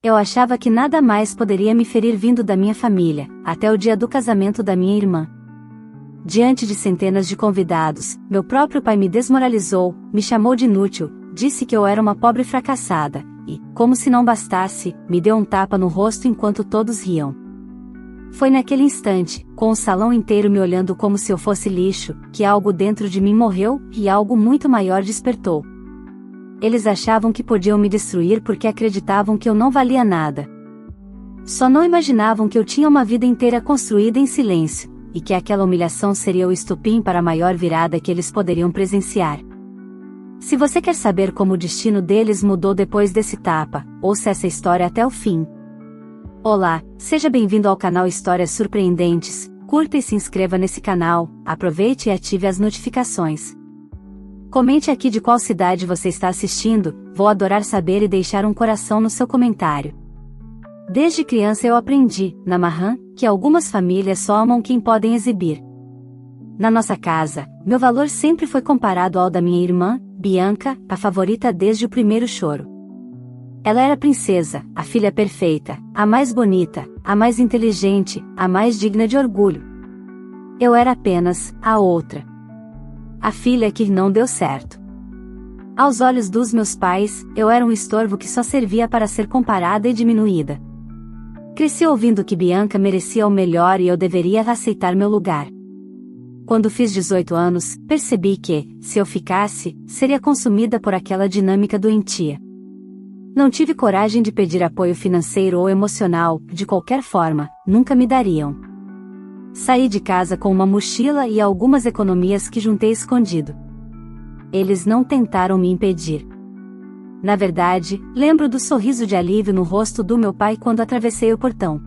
Eu achava que nada mais poderia me ferir vindo da minha família, até o dia do casamento da minha irmã. Diante de centenas de convidados, meu próprio pai me desmoralizou, me chamou de inútil, disse que eu era uma pobre fracassada, e, como se não bastasse, me deu um tapa no rosto enquanto todos riam. Foi naquele instante, com o salão inteiro me olhando como se eu fosse lixo, que algo dentro de mim morreu, e algo muito maior despertou. Eles achavam que podiam me destruir porque acreditavam que eu não valia nada. Só não imaginavam que eu tinha uma vida inteira construída em silêncio, e que aquela humilhação seria o estopim para a maior virada que eles poderiam presenciar. Se você quer saber como o destino deles mudou depois desse tapa, ouça essa história até o fim. Olá, seja bem-vindo ao canal Histórias Surpreendentes, curta e se inscreva nesse canal, aproveite e ative as notificações. Comente aqui de qual cidade você está assistindo, vou adorar saber e deixar um coração no seu comentário. Desde criança eu aprendi, na Marran, que algumas famílias só amam quem podem exibir. Na nossa casa, meu valor sempre foi comparado ao da minha irmã, Bianca, a favorita desde o primeiro choro. Ela era a princesa, a filha perfeita, a mais bonita, a mais inteligente, a mais digna de orgulho. Eu era apenas a outra. A filha que não deu certo. Aos olhos dos meus pais, eu era um estorvo que só servia para ser comparada e diminuída. Cresci ouvindo que Bianca merecia o melhor e eu deveria aceitar meu lugar. Quando fiz 18 anos, percebi que, se eu ficasse, seria consumida por aquela dinâmica doentia. Não tive coragem de pedir apoio financeiro ou emocional, de qualquer forma, nunca me dariam. Saí de casa com uma mochila e algumas economias que juntei escondido. Eles não tentaram me impedir. Na verdade, lembro do sorriso de alívio no rosto do meu pai quando atravessei o portão.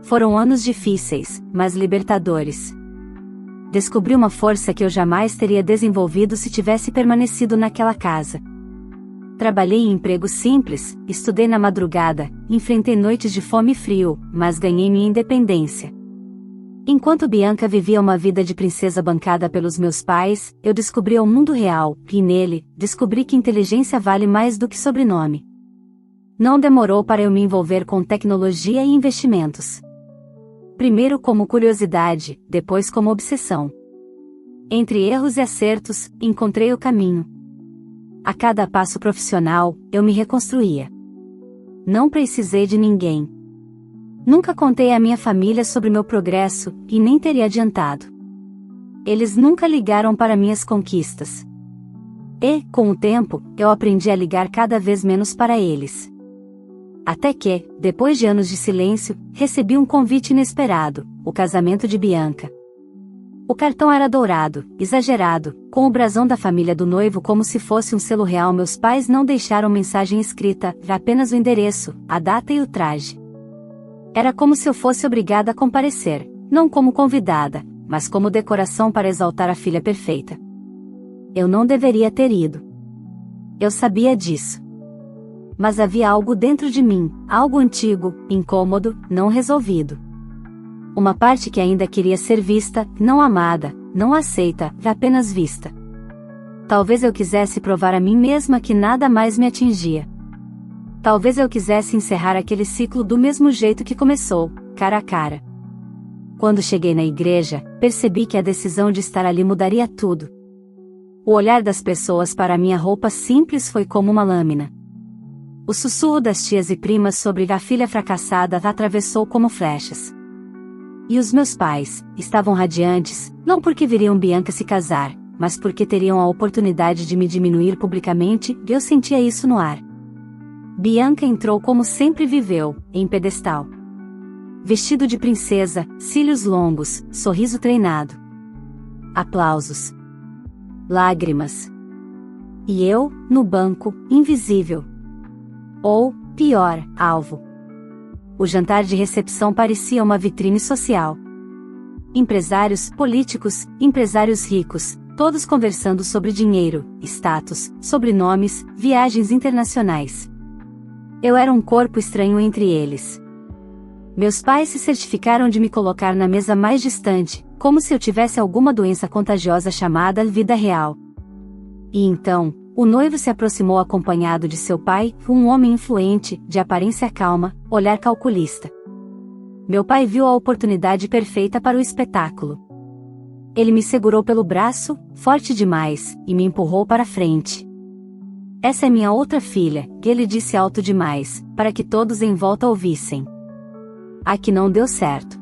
Foram anos difíceis, mas libertadores. Descobri uma força que eu jamais teria desenvolvido se tivesse permanecido naquela casa. Trabalhei em empregos simples, estudei na madrugada, enfrentei noites de fome e frio, mas ganhei minha independência. Enquanto Bianca vivia uma vida de princesa bancada pelos meus pais, eu descobri o mundo real, e nele, descobri que inteligência vale mais do que sobrenome. Não demorou para eu me envolver com tecnologia e investimentos. Primeiro como curiosidade, depois como obsessão. Entre erros e acertos, encontrei o caminho. A cada passo profissional, eu me reconstruía. Não precisei de ninguém. Nunca contei à minha família sobre meu progresso, e nem teria adiantado. Eles nunca ligaram para minhas conquistas. E, com o tempo, eu aprendi a ligar cada vez menos para eles. Até que, depois de anos de silêncio, recebi um convite inesperado, o casamento de Bianca. O cartão era dourado, exagerado, com o brasão da família do noivo como se fosse um selo real. Meus pais não deixaram mensagem escrita, apenas o endereço, a data e o traje. Era como se eu fosse obrigada a comparecer, não como convidada, mas como decoração para exaltar a filha perfeita. Eu não deveria ter ido. Eu sabia disso. Mas havia algo dentro de mim, algo antigo, incômodo, não resolvido. Uma parte que ainda queria ser vista, não amada, não aceita, apenas vista. Talvez eu quisesse provar a mim mesma que nada mais me atingia. Talvez eu quisesse encerrar aquele ciclo do mesmo jeito que começou, cara a cara. Quando cheguei na igreja, percebi que a decisão de estar ali mudaria tudo. O olhar das pessoas para minha roupa simples foi como uma lâmina. O sussurro das tias e primas sobre a filha fracassada atravessou como flechas. E os meus pais estavam radiantes, não porque viriam Bianca se casar, mas porque teriam a oportunidade de me diminuir publicamente, e eu sentia isso no ar. Bianca entrou como sempre viveu, em pedestal. Vestido de princesa, cílios longos, sorriso treinado. Aplausos. Lágrimas. E eu, no banco, invisível. Ou, pior, alvo. O jantar de recepção parecia uma vitrine social. Empresários, políticos, empresários ricos, todos conversando sobre dinheiro, status, sobrenomes, viagens internacionais. Eu era um corpo estranho entre eles. Meus pais se certificaram de me colocar na mesa mais distante, como se eu tivesse alguma doença contagiosa chamada vida real. E então, O noivo se aproximou acompanhado de seu pai, um homem influente, de aparência calma, olhar calculista. Meu pai viu a oportunidade perfeita para o espetáculo. Ele me segurou pelo braço, forte demais, e me empurrou para frente. Essa é minha outra filha, ele disse alto demais, para que todos em volta ouvissem. A que não deu certo.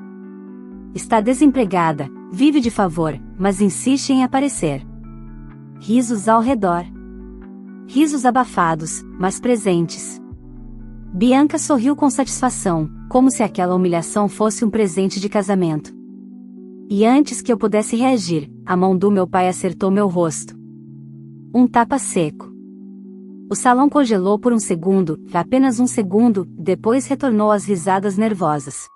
Está desempregada, vive de favor, mas insiste em aparecer. Risos ao redor. Risos abafados, mas presentes. Bianca sorriu com satisfação, como se aquela humilhação fosse um presente de casamento. E antes que eu pudesse reagir, a mão do meu pai acertou meu rosto. Um tapa seco. O salão congelou por um segundo, apenas um segundo, depois retornou às risadas nervosas.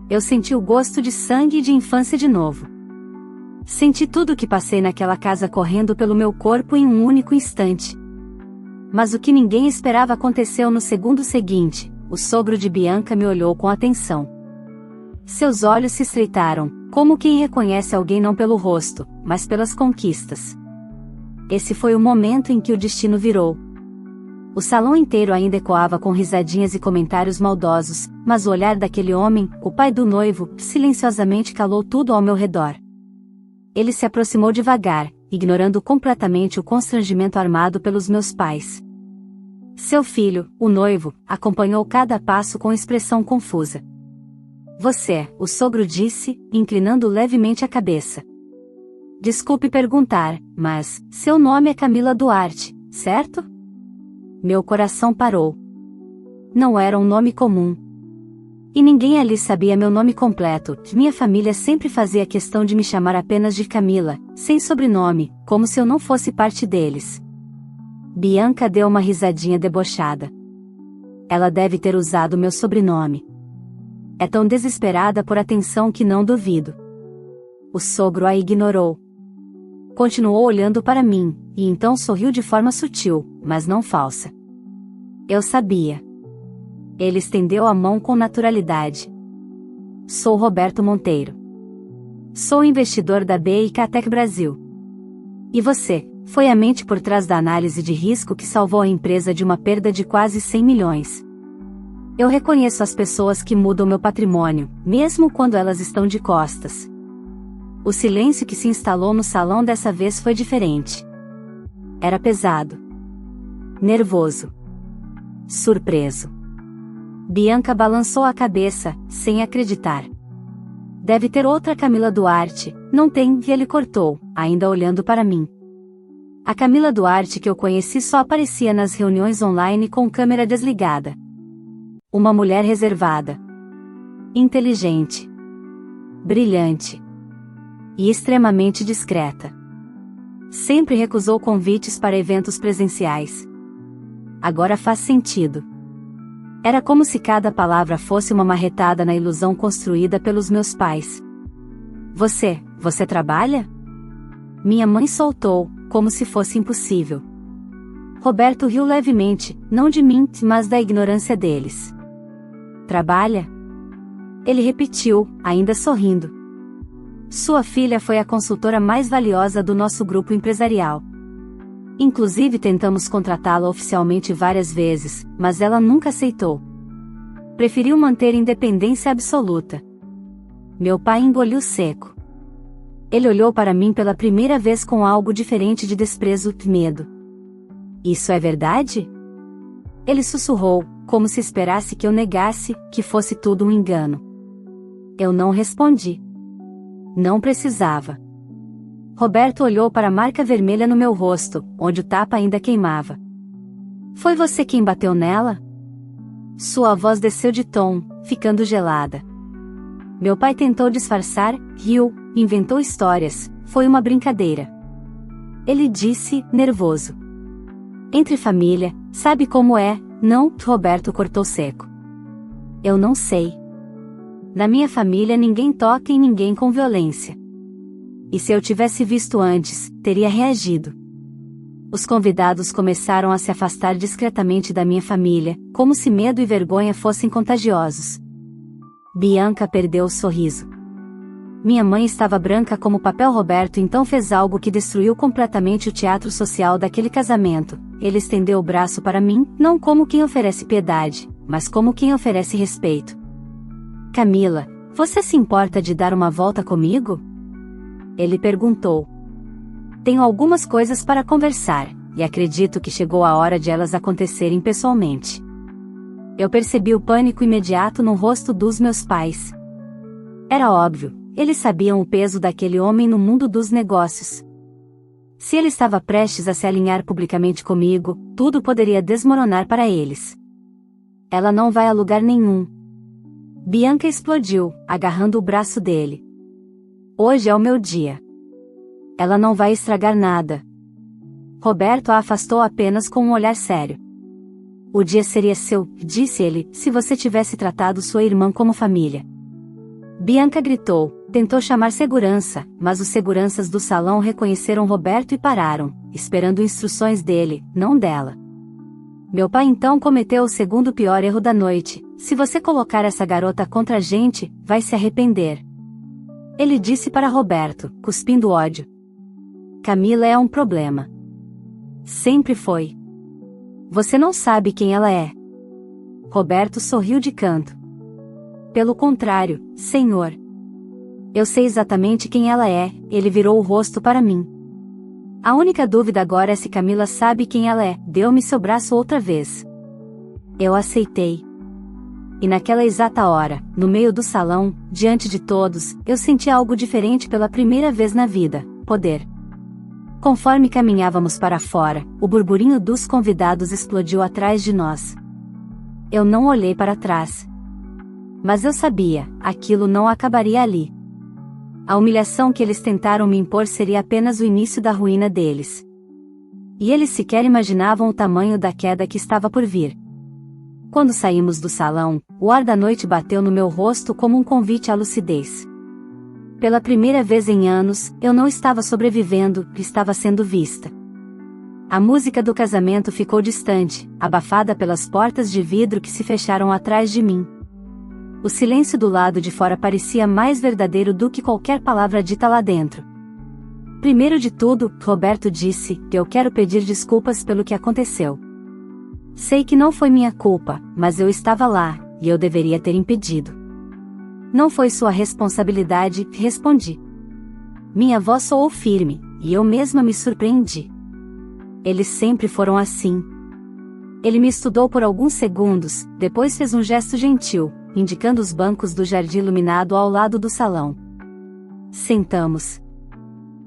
Eu senti o gosto de sangue e de infância de novo. Senti tudo o que passei naquela casa correndo pelo meu corpo em um único instante. Mas o que ninguém esperava aconteceu no segundo seguinte. O sogro de Bianca me olhou com atenção. Seus olhos se estreitaram, como quem reconhece alguém não pelo rosto, mas pelas conquistas. Esse foi o momento em que o destino virou. O salão inteiro ainda ecoava com risadinhas e comentários maldosos, mas o olhar daquele homem, o pai do noivo, silenciosamente calou tudo ao meu redor. Ele se aproximou devagar, ignorando completamente o constrangimento armado pelos meus pais. Seu filho, o noivo, acompanhou cada passo com expressão confusa. Você, o sogro disse, inclinando levemente a cabeça. Desculpe perguntar, mas, seu nome é Camila Duarte, certo? Meu coração parou. Não era um nome comum. E ninguém ali sabia meu nome completo, minha família sempre fazia questão de me chamar apenas de Camila, sem sobrenome, como se eu não fosse parte deles. Bianca deu uma risadinha debochada. Ela deve ter usado meu sobrenome. É tão desesperada por atenção que não duvido. O sogro a ignorou. Continuou olhando para mim, e então sorriu de forma sutil, mas não falsa. Eu sabia. Ele estendeu a mão com naturalidade. Sou Roberto Monteiro. Sou investidor da BICatec Brasil. E você, foi a mente por trás da análise de risco que salvou a empresa de uma perda de quase 100 milhões. Eu reconheço as pessoas que mudam meu patrimônio, mesmo quando elas estão de costas. O silêncio que se instalou no salão dessa vez foi diferente. Era pesado. Nervoso. Surpreso. Bianca balançou a cabeça, sem acreditar. Deve ter outra Camila Duarte, não tem, e ele cortou, ainda olhando para mim. A Camila Duarte que eu conheci só aparecia nas reuniões online com câmera desligada. Uma mulher reservada. Inteligente. Brilhante. E extremamente discreta. Sempre recusou convites para eventos presenciais. Agora faz sentido. Era como se cada palavra fosse uma marretada na ilusão construída pelos meus pais. Você trabalha? Minha mãe soltou, como se fosse impossível. Roberto riu levemente, não de mim, mas da ignorância deles. Trabalha? Ele repetiu, ainda sorrindo. Sua filha foi a consultora mais valiosa do nosso grupo empresarial. Inclusive tentamos contratá-la oficialmente várias vezes, mas ela nunca aceitou. Preferiu manter independência absoluta. Meu pai engoliu seco. Ele olhou para mim pela primeira vez com algo diferente de desprezo e medo. Isso é verdade? Ele sussurrou, como se esperasse que eu negasse, que fosse tudo um engano. Eu não respondi. Não precisava. Roberto olhou para a marca vermelha no meu rosto, onde o tapa ainda queimava. Foi você quem bateu nela? Sua voz desceu de tom, ficando gelada. Meu pai tentou disfarçar, riu, inventou histórias, foi uma brincadeira. Ele disse, nervoso. Entre família, sabe como é, não? Roberto cortou seco. Eu não sei. Na minha família ninguém toca em ninguém com violência. E se eu tivesse visto antes, teria reagido. Os convidados começaram a se afastar discretamente da minha família, como se medo e vergonha fossem contagiosos. Bianca perdeu o sorriso. Minha mãe estava branca como papel. Roberto então fez algo que destruiu completamente o teatro social daquele casamento. Ele estendeu o braço para mim, não como quem oferece piedade, mas como quem oferece respeito. Camila, você se importa de dar uma volta comigo? Ele perguntou. Tenho algumas coisas para conversar, e acredito que chegou a hora de elas acontecerem pessoalmente. Eu percebi o pânico imediato no rosto dos meus pais. Era óbvio, eles sabiam o peso daquele homem no mundo dos negócios. Se ele estava prestes a se alinhar publicamente comigo, tudo poderia desmoronar para eles. Ela não vai a lugar nenhum. Bianca explodiu, agarrando o braço dele. Hoje é o meu dia. Ela não vai estragar nada. Roberto a afastou apenas com um olhar sério. O dia seria seu, disse ele, se você tivesse tratado sua irmã como família. Bianca gritou, tentou chamar segurança, mas os seguranças do salão reconheceram Roberto e pararam, esperando instruções dele, não dela. Meu pai então cometeu o segundo pior erro da noite. Se você colocar essa garota contra a gente, vai se arrepender. Ele disse para Roberto, cuspindo ódio. Camila é um problema. Sempre foi. Você não sabe quem ela é. Roberto sorriu de canto. Pelo contrário, senhor. Eu sei exatamente quem ela é. Ele virou o rosto para mim. A única dúvida agora é se Camila sabe quem ela é. Deu-me seu braço outra vez. Eu aceitei. E naquela exata hora, no meio do salão, diante de todos, eu senti algo diferente pela primeira vez na vida: poder. Conforme caminhávamos para fora, o burburinho dos convidados explodiu atrás de nós. Eu não olhei para trás. Mas eu sabia, aquilo não acabaria ali. A humilhação que eles tentaram me impor seria apenas o início da ruína deles. E eles sequer imaginavam o tamanho da queda que estava por vir. Quando saímos do salão, o ar da noite bateu no meu rosto como um convite à lucidez. Pela primeira vez em anos, eu não estava sobrevivendo, estava sendo vista. A música do casamento ficou distante, abafada pelas portas de vidro que se fecharam atrás de mim. O silêncio do lado de fora parecia mais verdadeiro do que qualquer palavra dita lá dentro. Primeiro de tudo, Roberto disse, eu quero pedir desculpas pelo que aconteceu. Sei que não foi minha culpa, mas eu estava lá, e eu deveria ter impedido. Não foi sua responsabilidade, respondi. Minha voz soou firme, e eu mesma me surpreendi. Eles sempre foram assim. Ele me estudou por alguns segundos, depois fez um gesto gentil, indicando os bancos do jardim iluminado ao lado do salão. Sentamos.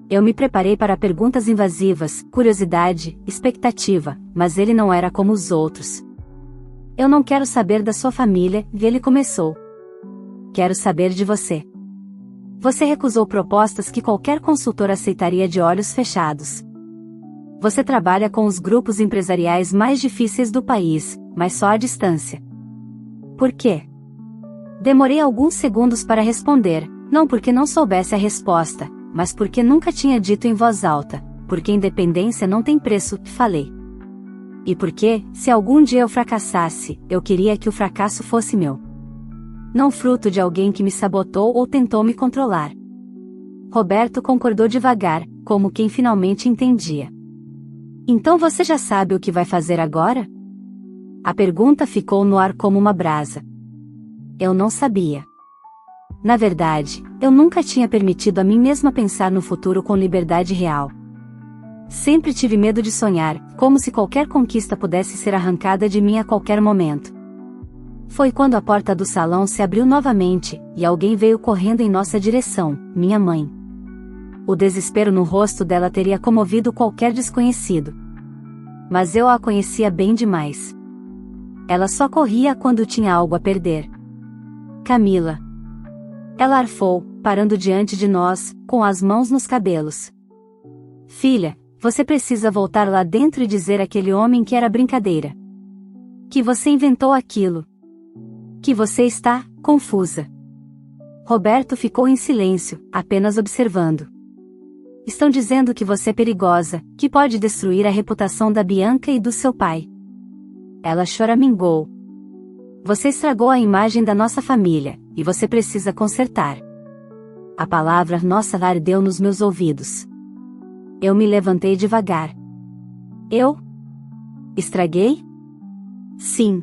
Eu me preparei para perguntas invasivas, curiosidade, expectativa, mas ele não era como os outros. Eu não quero saber da sua família, e ele começou. Quero saber de você. Você recusou propostas que qualquer consultor aceitaria de olhos fechados. Você trabalha com os grupos empresariais mais difíceis do país, mas só à distância. Por quê? Demorei alguns segundos para responder, não porque não soubesse a resposta, mas porque nunca tinha dito em voz alta, porque independência não tem preço, falei. E porque, se algum dia eu fracassasse, eu queria que o fracasso fosse meu. Não fruto de alguém que me sabotou ou tentou me controlar. Roberto concordou devagar, como quem finalmente entendia. Então você já sabe o que vai fazer agora? A pergunta ficou no ar como uma brasa. Eu não sabia. Na verdade, eu nunca tinha permitido a mim mesma pensar no futuro com liberdade real. Sempre tive medo de sonhar, como se qualquer conquista pudesse ser arrancada de mim a qualquer momento. Foi quando a porta do salão se abriu novamente, e alguém veio correndo em nossa direção, minha mãe. O desespero no rosto dela teria comovido qualquer desconhecido. Mas eu a conhecia bem demais. Ela só corria quando tinha algo a perder. Camila. Ela arfou, parando diante de nós, com as mãos nos cabelos. Filha, você precisa voltar lá dentro e dizer àquele homem que era brincadeira. Que você inventou aquilo. Que você está confusa. Roberto ficou em silêncio, apenas observando. Estão dizendo que você é perigosa, que pode destruir a reputação da Bianca e do seu pai. Ela choramingou. Você estragou a imagem da nossa família, e você precisa consertar. A palavra nossa ardeu nos meus ouvidos. Eu me levantei devagar. Eu? Estraguei? Sim.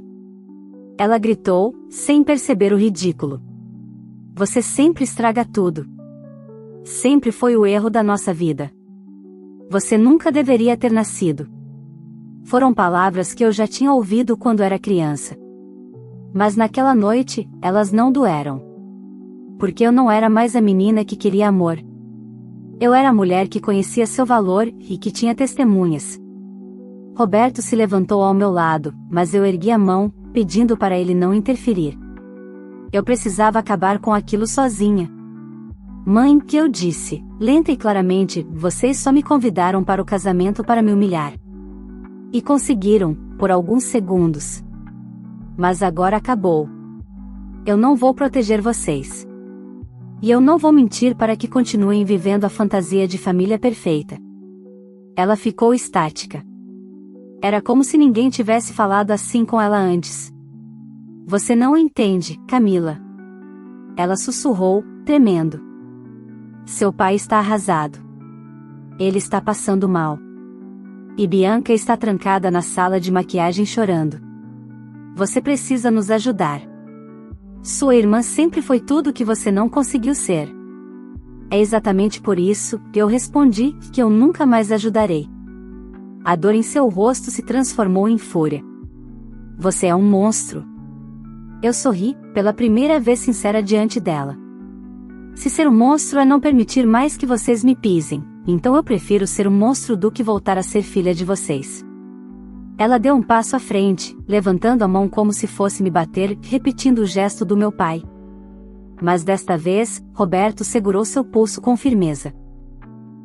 Ela gritou, sem perceber o ridículo. Você sempre estraga tudo. Sempre foi o erro da nossa vida. Você nunca deveria ter nascido. Foram palavras que eu já tinha ouvido quando era criança. Mas naquela noite, elas não doeram. Porque eu não era mais a menina que queria amor. Eu era a mulher que conhecia seu valor e que tinha testemunhas. Roberto se levantou ao meu lado, mas eu ergui a mão, pedindo para ele não interferir. Eu precisava acabar com aquilo sozinha. Mãe, que eu disse, lenta e claramente, vocês só me convidaram para o casamento para me humilhar. E conseguiram, por alguns segundos. Mas agora acabou. Eu não vou proteger vocês. E eu não vou mentir para que continuem vivendo a fantasia de família perfeita. Ela ficou estática. Era como se ninguém tivesse falado assim com ela antes. Você não entende, Camila. Ela sussurrou, tremendo. Seu pai está arrasado. Ele está passando mal. E Bianca está trancada na sala de maquiagem chorando. Você precisa nos ajudar. Sua irmã sempre foi tudo que você não conseguiu ser. É exatamente por isso que eu respondi que eu nunca mais ajudarei. A dor em seu rosto se transformou em fúria. Você é um monstro. Eu sorri, pela primeira vez sincera diante dela. Se ser um monstro é não permitir mais que vocês me pisem, então eu prefiro ser um monstro do que voltar a ser filha de vocês. Ela deu um passo à frente, levantando a mão como se fosse me bater, repetindo o gesto do meu pai. Mas desta vez, Roberto segurou seu pulso com firmeza.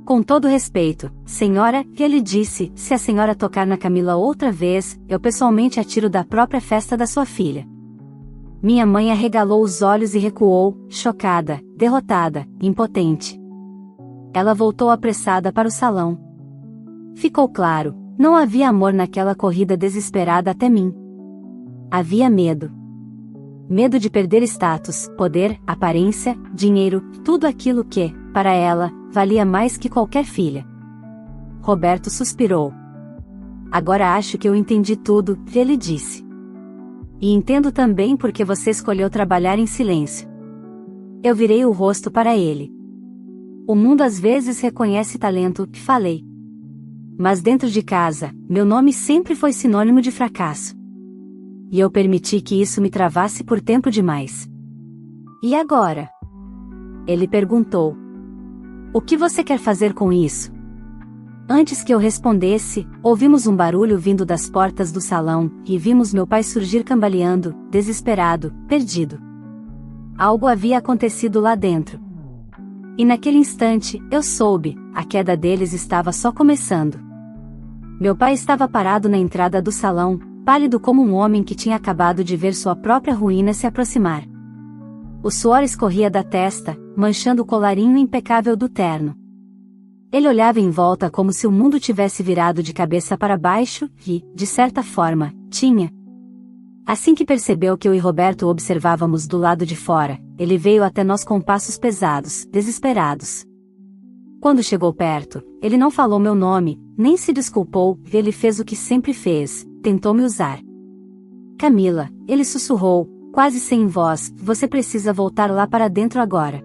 Com todo respeito, senhora, ele disse, se a senhora tocar na Camila outra vez, eu pessoalmente a tiro da própria festa da sua filha. Minha mãe arregalou os olhos e recuou, chocada, derrotada, impotente. Ela voltou apressada para o salão. Ficou claro, não havia amor naquela corrida desesperada até mim. Havia medo. Medo de perder status, poder, aparência, dinheiro, tudo aquilo que, para ela, valia mais que qualquer filha. Roberto suspirou. Agora acho que eu entendi tudo, ele disse. E entendo também porque você escolheu trabalhar em silêncio. Eu virei o rosto para ele. O mundo às vezes reconhece talento, falei. Mas dentro de casa, meu nome sempre foi sinônimo de fracasso. E eu permiti que isso me travasse por tempo demais. E agora? Ele perguntou. O que você quer fazer com isso? Antes que eu respondesse, ouvimos um barulho vindo das portas do salão, e vimos meu pai surgir cambaleando, desesperado, perdido. Algo havia acontecido lá dentro. E naquele instante, eu soube, a queda deles estava só começando. Meu pai estava parado na entrada do salão, pálido como um homem que tinha acabado de ver sua própria ruína se aproximar. O suor escorria da testa, manchando o colarinho impecável do terno. Ele olhava em volta como se o mundo tivesse virado de cabeça para baixo e, de certa forma, tinha. Assim que percebeu que eu e Roberto observávamos do lado de fora, ele veio até nós com passos pesados, desesperados. Quando chegou perto, ele não falou meu nome, nem se desculpou, ele fez o que sempre fez, tentou me usar. Camila, ele sussurrou, quase sem voz, você precisa voltar lá para dentro agora.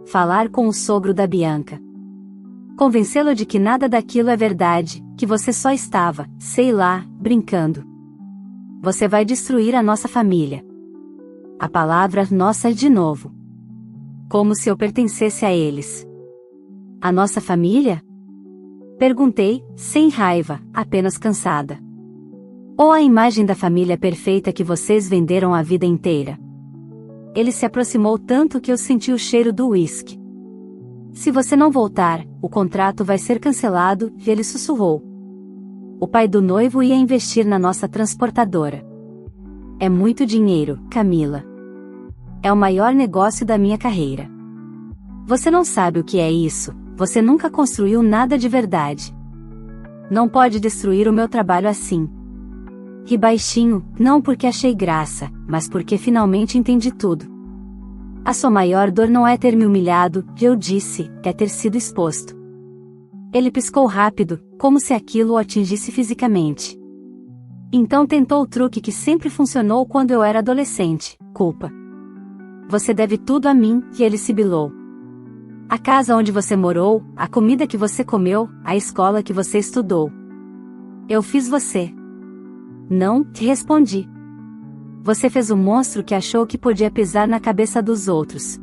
Falar com o sogro da Bianca. Convencê-lo de que nada daquilo é verdade, que você só estava, sei lá, brincando. Você vai destruir a nossa família. A palavra nossa de novo. Como se eu pertencesse a eles. A nossa família? Perguntei, sem raiva, apenas cansada. Ou a imagem da família perfeita que vocês venderam a vida inteira? Ele se aproximou tanto que eu senti o cheiro do uísque. Se você não voltar, o contrato vai ser cancelado, ele sussurrou. O pai do noivo ia investir na nossa transportadora. É muito dinheiro, Camila. É o maior negócio da minha carreira. Você não sabe o que é isso, você nunca construiu nada de verdade. Não pode destruir o meu trabalho assim. Ri baixinho, não porque achei graça, mas porque finalmente entendi tudo. A sua maior dor não é ter me humilhado, eu disse, é ter sido exposto. Ele piscou rápido, como se aquilo o atingisse fisicamente. Então tentou o truque que sempre funcionou quando eu era adolescente: culpa. Você deve tudo a mim, e ele sibilou. A casa onde você morou, a comida que você comeu, a escola que você estudou. Eu fiz você. Não, te respondi. Você fez o monstro que achou que podia pisar na cabeça dos outros.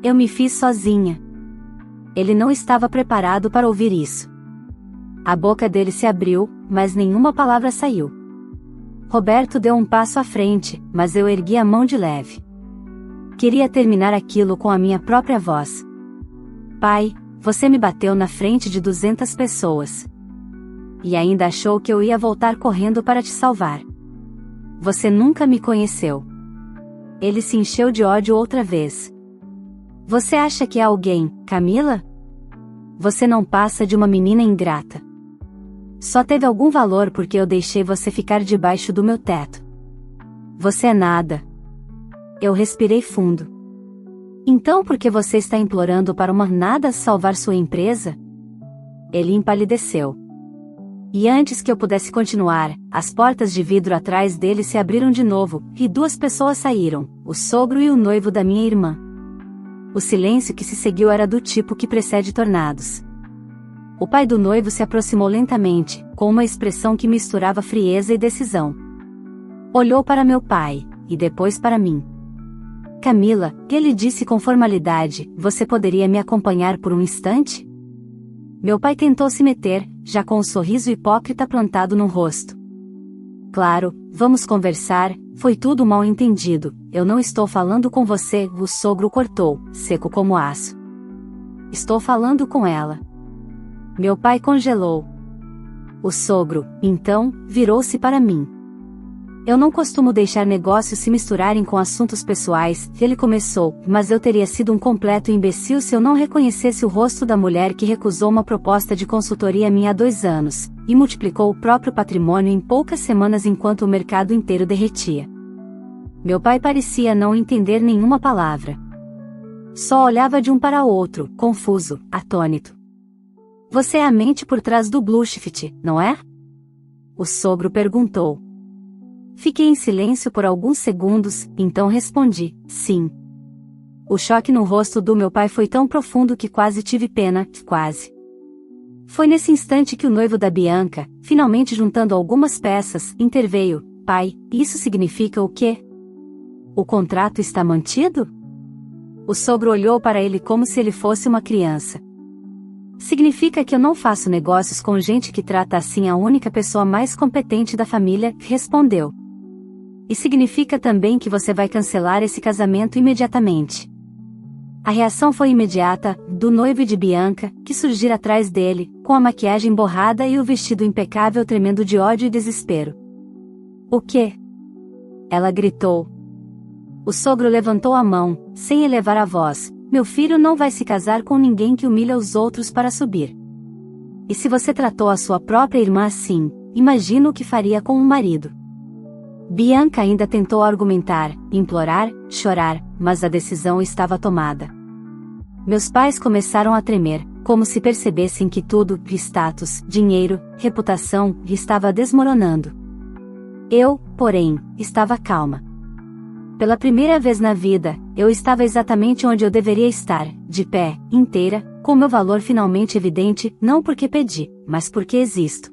Eu me fiz sozinha. Ele não estava preparado para ouvir isso. A boca dele se abriu, mas nenhuma palavra saiu. Roberto deu um passo à frente, mas eu ergui a mão de leve. Queria terminar aquilo com a minha própria voz. Pai, você me bateu na frente de 200 pessoas. E ainda achou que eu ia voltar correndo para te salvar. Você nunca me conheceu. Ele se encheu de ódio outra vez. Você acha que é alguém, Camila? Você não passa de uma menina ingrata. Só teve algum valor porque eu deixei você ficar debaixo do meu teto. Você é nada. Eu respirei fundo. Então por que você está implorando para uma nada salvar sua empresa? Ele empalideceu. E antes que eu pudesse continuar, as portas de vidro atrás dele se abriram de novo, e duas pessoas saíram, o sogro e o noivo da minha irmã. O silêncio que se seguiu era do tipo que precede tornados. O pai do noivo se aproximou lentamente, com uma expressão que misturava frieza e decisão. Olhou para meu pai, e depois para mim. Camila, ele disse com formalidade, você poderia me acompanhar por um instante? Meu pai tentou se meter, já com um sorriso hipócrita plantado no rosto. Claro, vamos conversar, foi tudo mal entendido, eu não estou falando com você, o sogro cortou, seco como aço. Estou falando com ela. Meu pai congelou. O sogro, então, virou-se para mim. Eu não costumo deixar negócios se misturarem com assuntos pessoais, ele começou, mas eu teria sido um completo imbecil se eu não reconhecesse o rosto da mulher que recusou uma proposta de consultoria minha há 2 anos, e multiplicou o próprio patrimônio em poucas semanas enquanto o mercado inteiro derretia. Meu pai parecia não entender nenhuma palavra. Só olhava de um para outro, confuso, atônito. Você é a mente por trás do Blueshift, não é? O sogro perguntou. Fiquei em silêncio por alguns segundos, então respondi, sim. O choque no rosto do meu pai foi tão profundo que quase tive pena, quase. Foi nesse instante que o noivo da Bianca, finalmente juntando algumas peças, interveio, pai, isso significa o quê? O contrato está mantido? O sogro olhou para ele como se ele fosse uma criança. Significa que eu não faço negócios com gente que trata assim a única pessoa mais competente da família, respondeu. E significa também que você vai cancelar esse casamento imediatamente. A reação foi imediata, do noivo e de Bianca, que surgira atrás dele, com a maquiagem borrada e o vestido impecável tremendo de ódio e desespero. O quê? Ela gritou. O sogro levantou a mão, sem elevar a voz. Meu filho não vai se casar com ninguém que humilha os outros para subir. E se você tratou a sua própria irmã assim, imagino o que faria com um marido. Bianca ainda tentou argumentar, implorar, chorar, mas a decisão estava tomada. Meus pais começaram a tremer, como se percebessem que tudo, status, dinheiro, reputação, estava desmoronando. Eu, porém, estava calma. Pela primeira vez na vida, eu estava exatamente onde eu deveria estar, de pé, inteira, com meu valor finalmente evidente, não porque pedi, mas porque existo.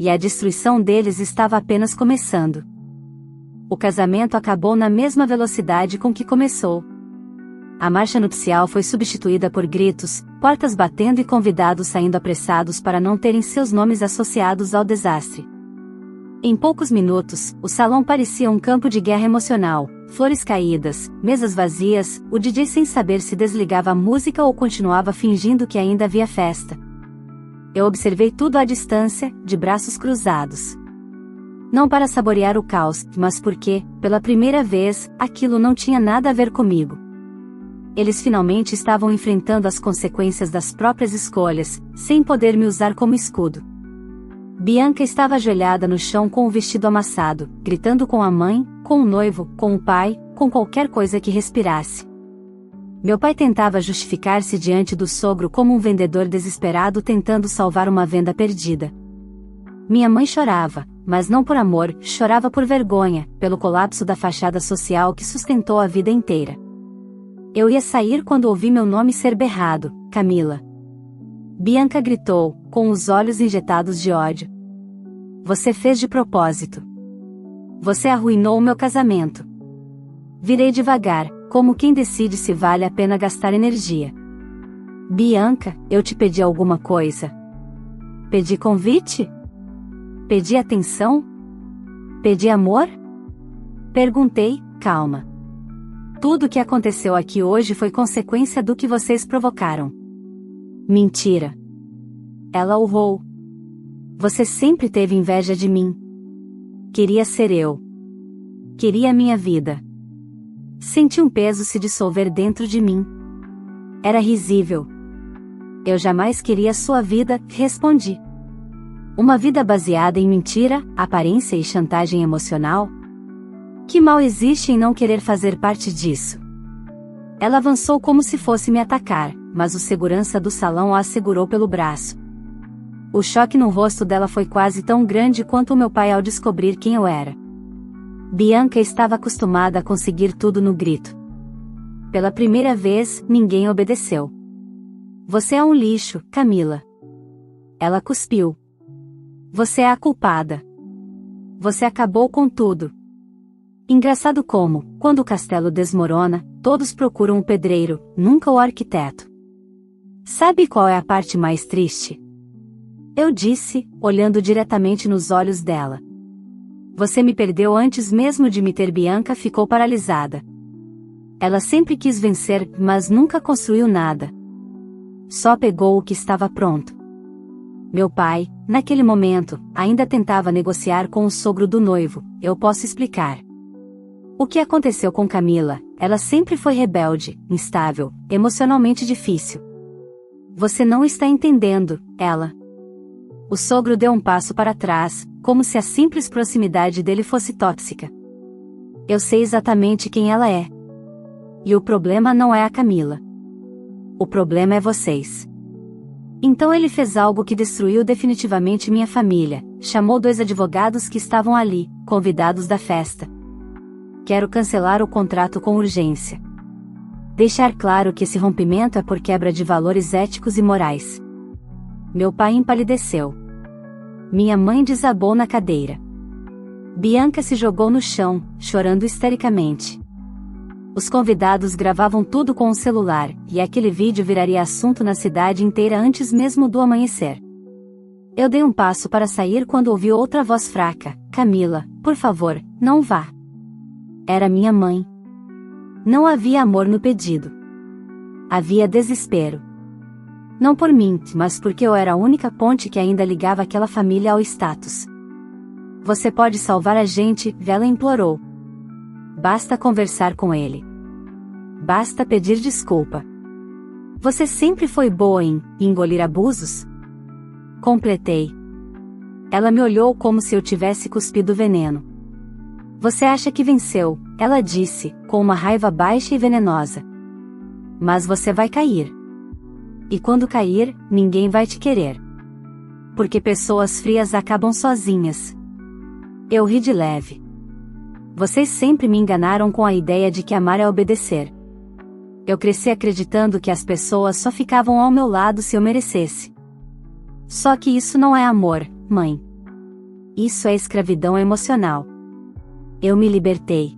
E a destruição deles estava apenas começando. O casamento acabou na mesma velocidade com que começou. A marcha nupcial foi substituída por gritos, portas batendo e convidados saindo apressados para não terem seus nomes associados ao desastre. Em poucos minutos, o salão parecia um campo de guerra emocional, flores caídas, mesas vazias, o DJ sem saber se desligava a música ou continuava fingindo que ainda havia festa. Eu observei tudo à distância, de braços cruzados. Não para saborear o caos, mas porque, pela primeira vez, aquilo não tinha nada a ver comigo. Eles finalmente estavam enfrentando as consequências das próprias escolhas, sem poder me usar como escudo. Bianca estava ajoelhada no chão com o vestido amassado, gritando com a mãe, com o noivo, com o pai, com qualquer coisa que respirasse. Meu pai tentava justificar-se diante do sogro como um vendedor desesperado tentando salvar uma venda perdida. Minha mãe chorava, mas não por amor, chorava por vergonha, pelo colapso da fachada social que sustentou a vida inteira. Eu ia sair quando ouvi meu nome ser berrado, Camila. Bianca gritou, com os olhos injetados de ódio. Você fez de propósito. Você arruinou o meu casamento. Virei devagar, como quem decide se vale a pena gastar energia. Bianca, eu te pedi alguma coisa? Pedi convite? Pedi atenção? Pedi amor? Perguntei, calma. Tudo o que aconteceu aqui hoje foi consequência do que vocês provocaram. Mentira. Ela urrou. Você sempre teve inveja de mim. Queria ser eu. Queria a minha vida. Senti um peso se dissolver dentro de mim. Era risível. Eu jamais queria sua vida, respondi. Uma vida baseada em mentira, aparência e chantagem emocional? Que mal existe em não querer fazer parte disso? Ela avançou como se fosse me atacar, mas o segurança do salão a segurou pelo braço. O choque no rosto dela foi quase tão grande quanto o meu pai ao descobrir quem eu era. Bianca estava acostumada a conseguir tudo no grito. Pela primeira vez, ninguém obedeceu. Você é um lixo, Camila. Ela cuspiu. Você é a culpada. Você acabou com tudo. Engraçado como, quando o castelo desmorona, todos procuram o pedreiro, nunca o arquiteto. Sabe qual é a parte mais triste? Eu disse, olhando diretamente nos olhos dela. Você me perdeu antes mesmo de me ter. Bianca ficou paralisada. Ela sempre quis vencer, mas nunca construiu nada. Só pegou o que estava pronto. Meu pai, naquele momento, ainda tentava negociar com o sogro do noivo. Eu posso explicar. O que aconteceu com Camila? Ela sempre foi rebelde, instável, emocionalmente difícil. Você não está entendendo, ela. O sogro deu um passo para trás, como se a simples proximidade dele fosse tóxica. Eu sei exatamente quem ela é. E o problema não é a Camila. O problema é vocês. Então ele fez algo que destruiu definitivamente minha família, chamou 2 advogados que estavam ali, convidados da festa. Quero cancelar o contrato com urgência. Deixar claro que esse rompimento é por quebra de valores éticos e morais. Meu pai empalideceu. Minha mãe desabou na cadeira. Bianca se jogou no chão, chorando histericamente. Os convidados gravavam tudo com o celular, e aquele vídeo viraria assunto na cidade inteira antes mesmo do amanhecer. Eu dei um passo para sair quando ouvi outra voz fraca. Camila, por favor, não vá. Era minha mãe. Não havia amor no pedido. Havia desespero. Não por mim, mas porque eu era a única ponte que ainda ligava aquela família ao status. Você pode salvar a gente, ela implorou. Basta conversar com ele. Basta pedir desculpa. Você sempre foi boa em engolir abusos? Completei. Ela me olhou como se eu tivesse cuspido veneno. Você acha que venceu, ela disse, com uma raiva baixa e venenosa. Mas você vai cair. E quando cair, ninguém vai te querer. Porque pessoas frias acabam sozinhas. Eu ri de leve. Vocês sempre me enganaram com a ideia de que amar é obedecer. Eu cresci acreditando que as pessoas só ficavam ao meu lado se eu merecesse. Só que isso não é amor, mãe. Isso é escravidão emocional. Eu me libertei.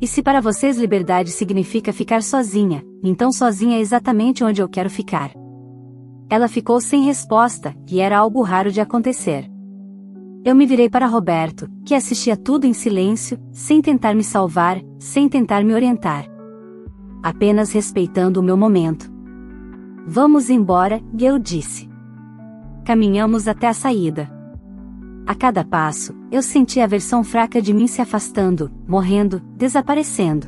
E se para vocês liberdade significa ficar sozinha, então sozinha é exatamente onde eu quero ficar. Ela ficou sem resposta, e era algo raro de acontecer. Eu me virei para Roberto, que assistia tudo em silêncio, sem tentar me salvar, sem tentar me orientar. Apenas respeitando o meu momento. Vamos embora, eu disse. Caminhamos até a saída. A cada passo, eu sentia a versão fraca de mim se afastando, morrendo, desaparecendo.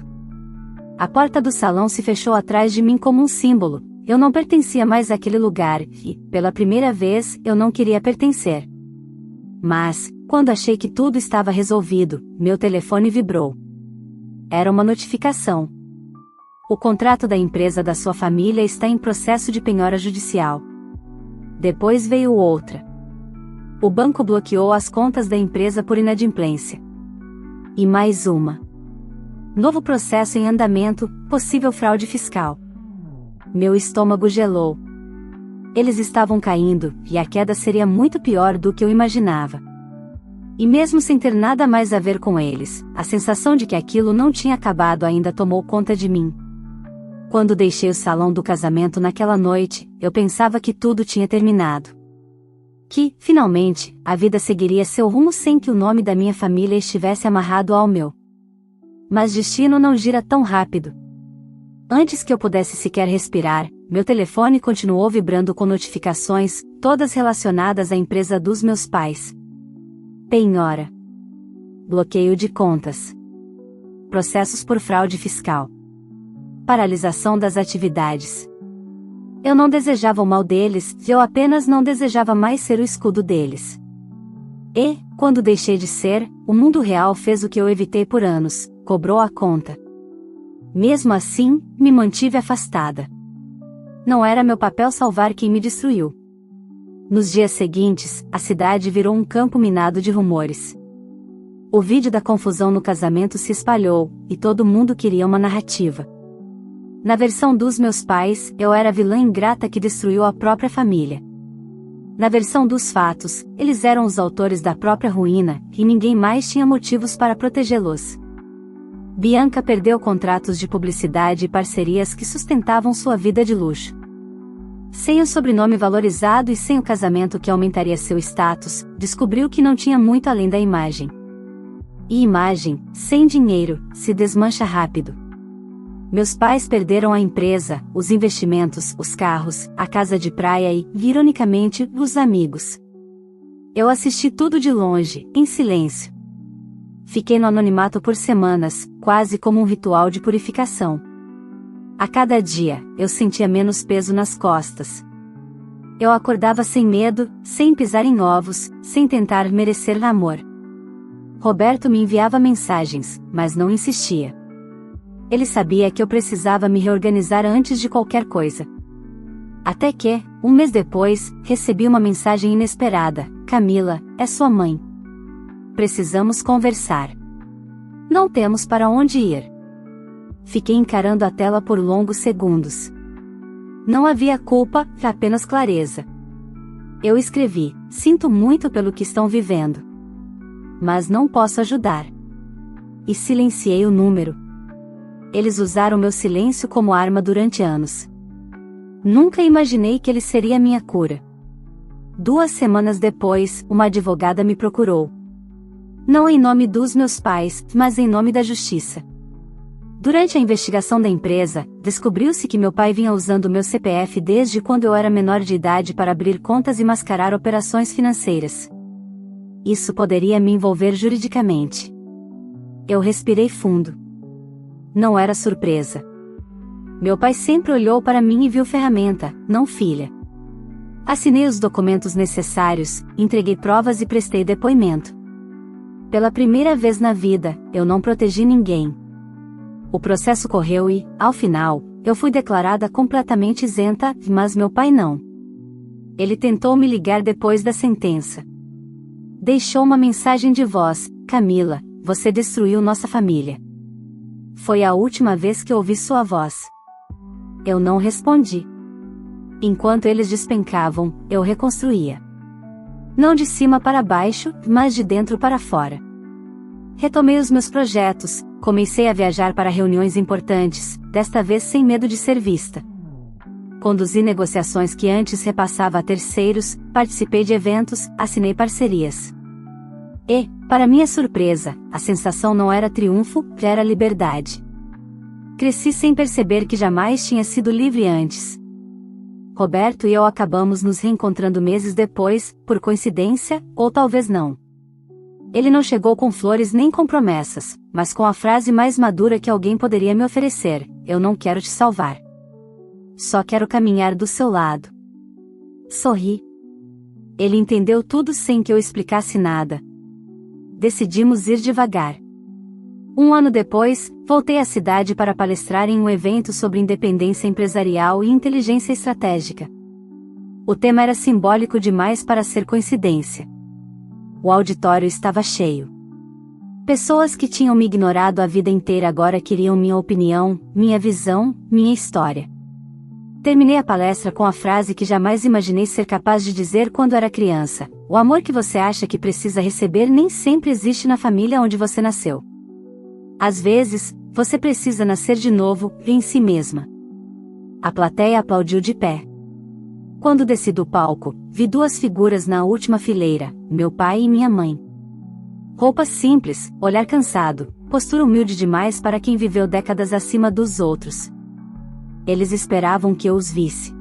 A porta do salão se fechou atrás de mim como um símbolo. Eu não pertencia mais àquele lugar, e, pela primeira vez, eu não queria pertencer. Mas, Quando achei que tudo estava resolvido, meu telefone vibrou. Era uma notificação. O contrato da empresa da sua família está em processo de penhora judicial. Depois veio outra. O banco bloqueou as contas da empresa por inadimplência. E mais uma. Novo processo em andamento, possível fraude fiscal. Meu estômago gelou. Eles estavam caindo, e a queda seria muito pior do que eu imaginava. E mesmo sem ter nada mais a ver com eles, a sensação de que aquilo não tinha acabado ainda tomou conta de mim. Quando deixei o salão do casamento naquela noite, eu pensava que tudo tinha terminado. Que, finalmente, a vida seguiria seu rumo sem que o nome da minha família estivesse amarrado ao meu. Mas destino não gira tão rápido. Antes que eu pudesse sequer respirar, meu telefone continuou vibrando com notificações, todas relacionadas à empresa dos meus pais. Penhora. Bloqueio de contas. Processos por fraude fiscal. Paralisação das atividades. Eu não desejava o mal deles, eu apenas não desejava mais ser o escudo deles. E, quando deixei de ser, o mundo real fez o que eu evitei por anos, cobrou a conta. Mesmo assim, me mantive afastada. Não era meu papel salvar quem me destruiu. Nos dias seguintes, a cidade virou um campo minado de rumores. O vídeo da confusão no casamento se espalhou, e todo mundo queria uma narrativa. Na versão dos meus pais, eu era a vilã ingrata que destruiu a própria família. Na versão dos fatos, eles eram os autores da própria ruína, e ninguém mais tinha motivos para protegê-los. Bianca perdeu contratos de publicidade e parcerias que sustentavam sua vida de luxo. Sem o sobrenome valorizado e sem o casamento que aumentaria seu status, descobriu que não tinha muito além da imagem. E imagem, sem dinheiro, se desmancha rápido. Meus pais perderam a empresa, os investimentos, os carros, a casa de praia e, ironicamente, os amigos. Eu assisti tudo de longe, em silêncio. Fiquei no anonimato por semanas, quase como um ritual de purificação. A cada dia, eu sentia menos peso nas costas. Eu acordava sem medo, sem pisar em ovos, sem tentar merecer amor. Roberto me enviava mensagens, mas não insistia. Ele sabia que eu precisava me reorganizar antes de qualquer coisa. Até que, um mês depois, recebi uma mensagem inesperada: Camila, é sua mãe. Precisamos conversar. Não temos para onde ir. Fiquei encarando a tela por longos segundos. Não havia culpa, apenas clareza. Eu escrevi: sinto muito pelo que estão vivendo. Mas não posso ajudar. E silenciei o número. Eles usaram meu silêncio como arma durante anos. Nunca imaginei que ele seria minha cura. 2 semanas depois, uma advogada me procurou. Não em nome dos meus pais, mas em nome da justiça. Durante a investigação da empresa, descobriu-se que meu pai vinha usando meu CPF desde quando eu era menor de idade para abrir contas e mascarar operações financeiras. Isso poderia me envolver juridicamente. Eu respirei fundo. Não era surpresa. Meu pai sempre olhou para mim e viu ferramenta, não filha. Assinei os documentos necessários, entreguei provas e prestei depoimento. Pela primeira vez na vida, eu não protegi ninguém. O processo correu e, ao final, eu fui declarada completamente isenta, mas meu pai não. Ele tentou me ligar depois da sentença. Deixou uma mensagem de voz: Camila, você destruiu nossa família. Foi a última vez que ouvi sua voz. Eu não respondi. Enquanto eles despencavam, eu reconstruía. Não de cima para baixo, mas de dentro para fora. Retomei os meus projetos, comecei a viajar para reuniões importantes, desta vez sem medo de ser vista. Conduzi negociações que antes repassava a terceiros, participei de eventos, assinei parcerias. E, para minha surpresa, a sensação não era triunfo, era liberdade. Cresci sem perceber que jamais tinha sido livre antes. Roberto e eu acabamos nos reencontrando meses depois, por coincidência, ou talvez não. Ele não chegou com flores nem com promessas, mas com a frase mais madura que alguém poderia me oferecer: eu não quero te salvar. Só quero caminhar do seu lado. Sorri. Ele entendeu tudo sem que eu explicasse nada. decidimos ir devagar. Um ano depois, voltei à cidade para palestrar em um evento sobre independência empresarial e inteligência estratégica. O tema era simbólico demais para ser coincidência. O auditório estava cheio. Pessoas que tinham me ignorado a vida inteira agora queriam minha opinião, minha visão, minha história. Terminei a palestra com a frase que jamais imaginei ser capaz de dizer quando era criança: o amor que você acha que precisa receber nem sempre existe na família onde você nasceu. Às vezes, você precisa nascer de novo, em si mesma. A plateia aplaudiu de pé. Quando desci do palco, vi duas figuras na última fileira, meu pai e minha mãe. Roupas simples, olhar cansado, postura humilde demais para quem viveu décadas acima dos outros. Eles esperavam que eu os visse.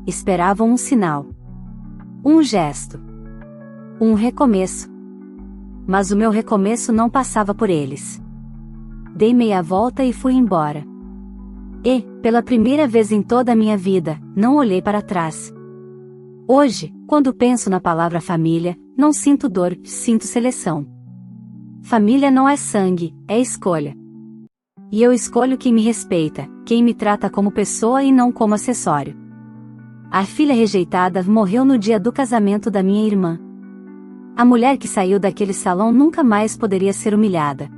Esperavam um sinal. Um gesto. Um recomeço. Mas o meu recomeço não passava por eles. Dei meia volta e fui embora. E, pela primeira vez em toda a minha vida, não olhei para trás. Hoje, quando penso na palavra família, não sinto dor, sinto seleção. Família não é sangue, é escolha. E eu escolho quem me respeita, quem me trata como pessoa e não como acessório. A filha rejeitada morreu no dia do casamento da minha irmã. A mulher que saiu daquele salão nunca mais poderia ser humilhada.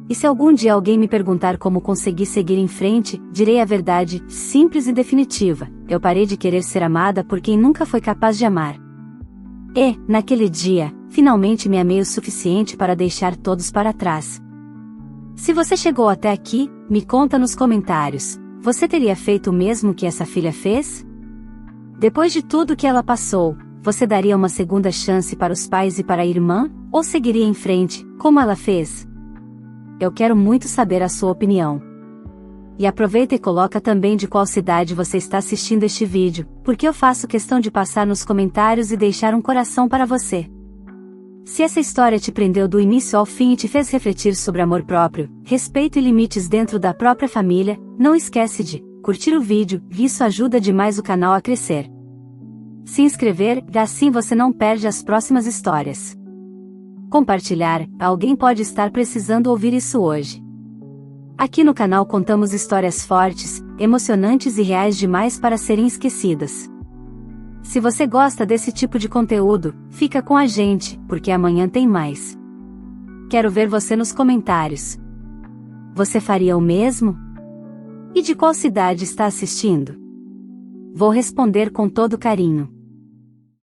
E se algum dia alguém me perguntar como consegui seguir em frente, direi a verdade, simples e definitiva: eu parei de querer ser amada por quem nunca foi capaz de amar. E, naquele dia, finalmente me amei o suficiente para deixar todos para trás. Se você chegou até aqui, me conta nos comentários: você teria feito o mesmo que essa filha fez? Depois de tudo que ela passou, você daria uma segunda chance para os pais e para a irmã, ou seguiria em frente, como ela fez? Eu quero muito saber a sua opinião. E aproveita e coloca também de qual cidade você está assistindo este vídeo, porque eu faço questão de passar nos comentários e deixar um coração para você. Se essa história te prendeu do início ao fim e te fez refletir sobre amor próprio, respeito e limites dentro da própria família, não esquece de curtir o vídeo, isso ajuda demais o canal a crescer. Se inscrever, assim você não perde as próximas histórias. Compartilhar, alguém pode estar precisando ouvir isso hoje. Aqui no canal contamos histórias fortes, emocionantes e reais demais para serem esquecidas. Se você gosta desse tipo de conteúdo, fica com a gente, porque amanhã tem mais. Quero ver você nos comentários. Você faria o mesmo? E de qual cidade está assistindo? Vou responder com todo carinho.